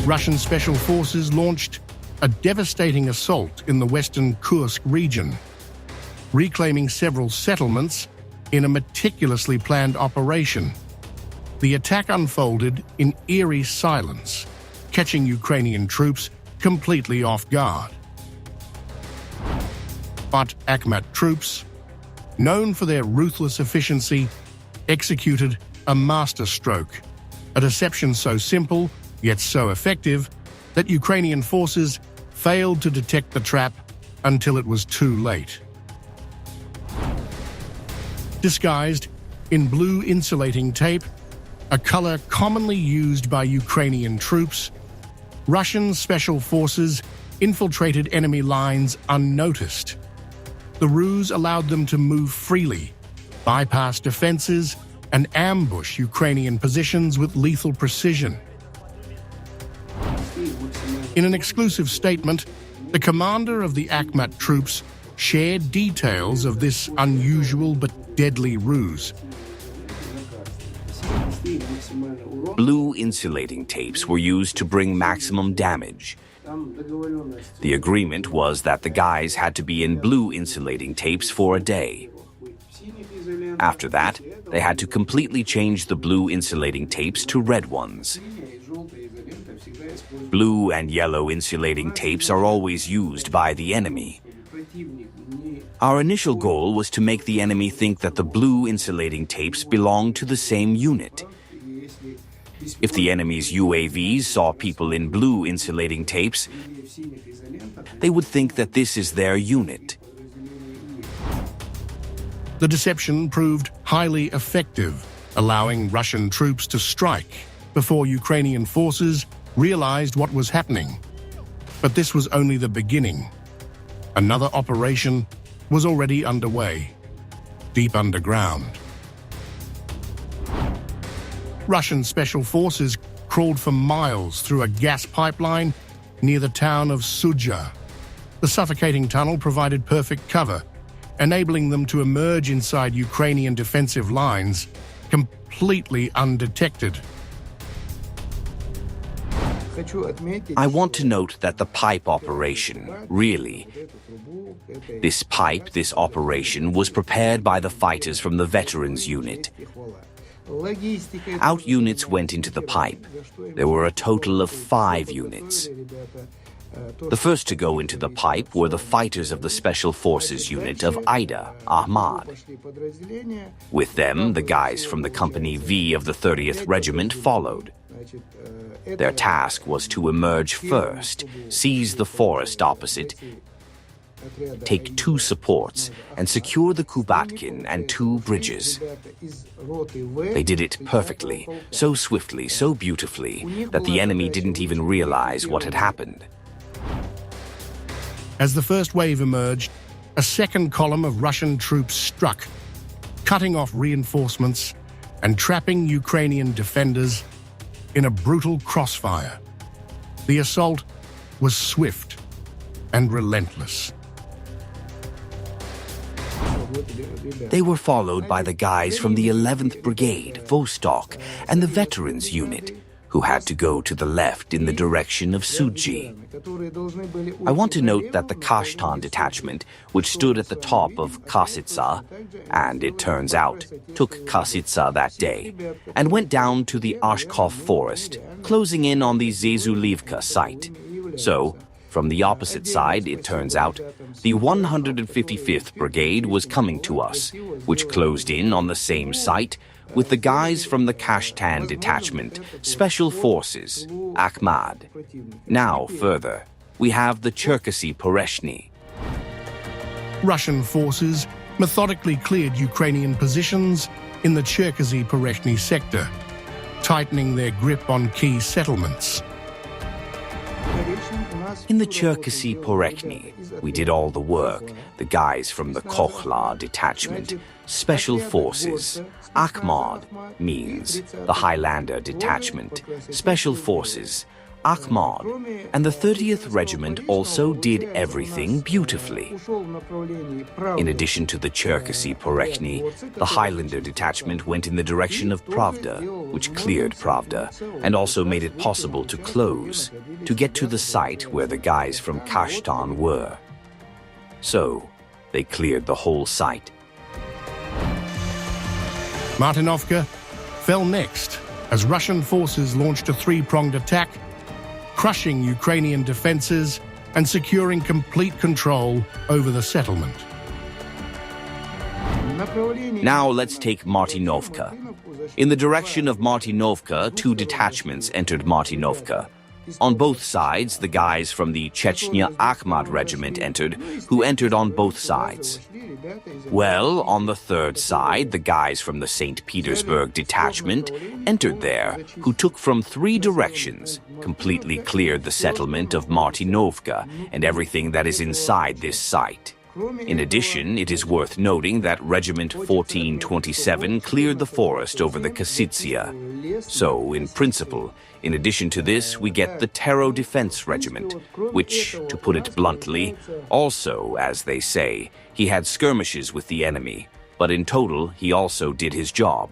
Russian special forces launched a devastating assault in the western Kursk region, reclaiming several settlements in a meticulously planned operation. The attack unfolded in eerie silence, catching Ukrainian troops completely off guard. But Akhmat troops, known for their ruthless efficiency, executed a masterstroke, a deception so simple yet so effective that Ukrainian forces failed to detect the trap until it was too late. Disguised in blue insulating tape, a color commonly used by Ukrainian troops, Russian special forces infiltrated enemy lines unnoticed. The ruse allowed them to move freely, bypass defenses, and ambush Ukrainian positions with lethal precision. In an exclusive statement, the commander of the Akhmat troops shared details of this unusual but deadly ruse. Blue insulating tapes were used to bring maximum damage. The agreement was that the guys had to be in blue insulating tapes for a day. After that, they had to completely change the blue insulating tapes to red ones. Blue and yellow insulating tapes are always used by the enemy. Our initial goal was to make the enemy think that the blue insulating tapes belonged to the same unit. If the enemy's UAVs saw people in blue insulating tapes, they would think that this is their unit. The deception proved highly effective, allowing Russian troops to strike before Ukrainian forces realized what was happening. But this was only the beginning. Another operation was already underway, deep underground. Russian special forces crawled for miles through a gas pipeline near the town of Sudzha. The suffocating tunnel provided perfect cover, enabling them to emerge inside Ukrainian defensive lines completely undetected. I want to note that the pipe operation, this operation was prepared by the fighters from the veterans unit. Out units went into the pipe. There were a total of 5 units. The first to go into the pipe were the fighters of the Special Forces unit of Ida, Akhmat. With them, the guys from the Company V of the 30th Regiment followed. Their task was to emerge first, seize the forest opposite, take 2 supports, and secure the Kubatkin and 2 bridges. They did it perfectly, so swiftly, so beautifully, that the enemy didn't even realize what had happened. As the first wave emerged, a second column of Russian troops struck, cutting off reinforcements and trapping Ukrainian defenders in a brutal crossfire. The assault was swift and relentless. They were followed by the guys from the 11th Brigade, Vostok, and the Veterans Unit, who had to go to the left in the direction of Sudzha. I want to note that the Kashtan detachment, which stood at the top of Kasitsa, and it turns out, took Kasitsa that day, and went down to the Ashkov forest, closing in on the Zezulivka site. So, from the opposite side, it turns out, the 155th Brigade was coming to us, which closed in on the same site with the guys from the Kashtan detachment, Special Forces, Akhmat. Now, further, we have the Cherkasy Poreshny. Russian forces methodically cleared Ukrainian positions in the Cherkasy Poreshny sector, tightening their grip on key settlements. In the Cherkasy Poreshny, we did all the work, the guys from the Kokhla detachment, Special Forces. Akhmat means the Highlander detachment, Special Forces. Akhmat, and the 30th Regiment also did everything beautifully. In addition to the Cherkasy Porechny, the Highlander detachment went in the direction of Pravda, which cleared Pravda, and also made it possible to close, to get to the site where the guys from Kashtan were. So, they cleared the whole site. Martinovka fell next as Russian forces launched a three-pronged attack, crushing Ukrainian defenses and securing complete control over the settlement. Now let's take Martinovka. In the direction of Martinovka, 2 detachments entered Martinovka. On both sides, the guys from the Chechnya Akhmat regiment entered, who entered on both sides. Well, on the 3rd side, the guys from the St. Petersburg detachment entered there, who took from 3 directions, completely cleared the settlement of Martinovka and everything that is inside this site. In addition, it is worth noting that Regiment 1427 cleared the forest over the Kasitsia. So, in principle, in addition to this, we get the Tero Defense Regiment, which, to put it bluntly, also, as they say, he had skirmishes with the enemy, but in total, he also did his job.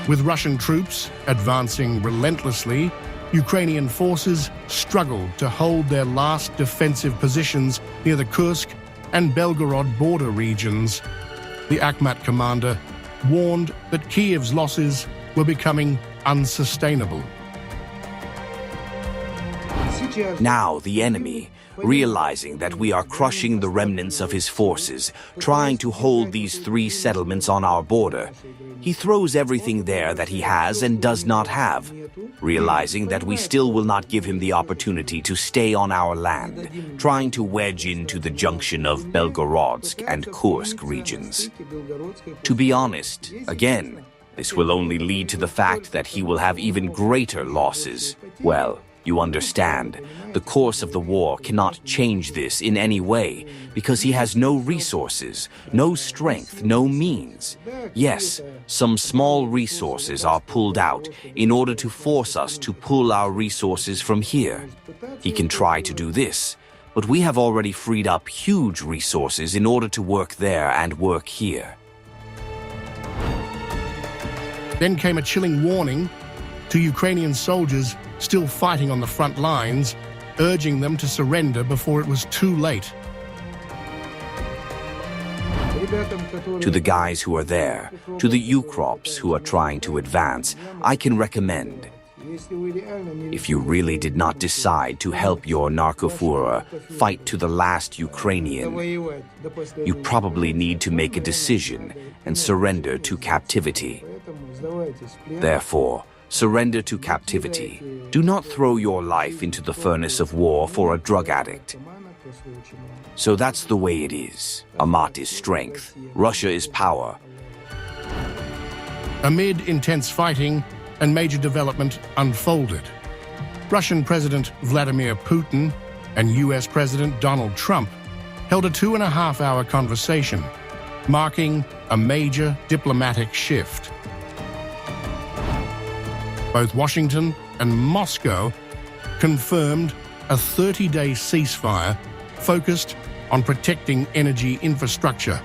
With Russian troops advancing relentlessly, Ukrainian forces struggled to hold their last defensive positions near the Kursk and Belgorod border regions. The Akhmat commander warned that Kiev's losses were becoming unsustainable. Now the enemy, realizing that we are crushing the remnants of his forces, trying to hold these 3 settlements on our border, he throws everything there that he has and does not have, realizing that we still will not give him the opportunity to stay on our land, trying to wedge into the junction of Belgorodsk and Kursk regions. To be honest, again, this will only lead to the fact that he will have even greater losses. Well, you understand, the course of the war cannot change this in any way, because he has no resources, no strength, no means. Yes, some small resources are pulled out in order to force us to pull our resources from here. He can try to do this, but we have already freed up huge resources in order to work there and work here. Then came a chilling warning to Ukrainian soldiers still fighting on the front lines, urging them to surrender before it was too late. To the guys who are there, to the Ukrops who are trying to advance, I can recommend, if you really did not decide to help your narcofuhrer fight to the last Ukrainian, you probably need to make a decision and surrender to captivity. Therefore, surrender to captivity. Do not throw your life into the furnace of war for a drug addict. So that's the way it is. Akhmat is strength. Russia is power. Amid intense fighting and major development unfolded, Russian President Vladimir Putin and US President Donald Trump held a 2.5-hour conversation, marking a major diplomatic shift. Both Washington and Moscow confirmed a 30-day ceasefire focused on protecting energy infrastructure.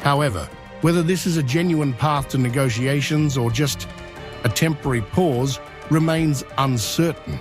However, whether this is a genuine path to negotiations or just a temporary pause remains uncertain.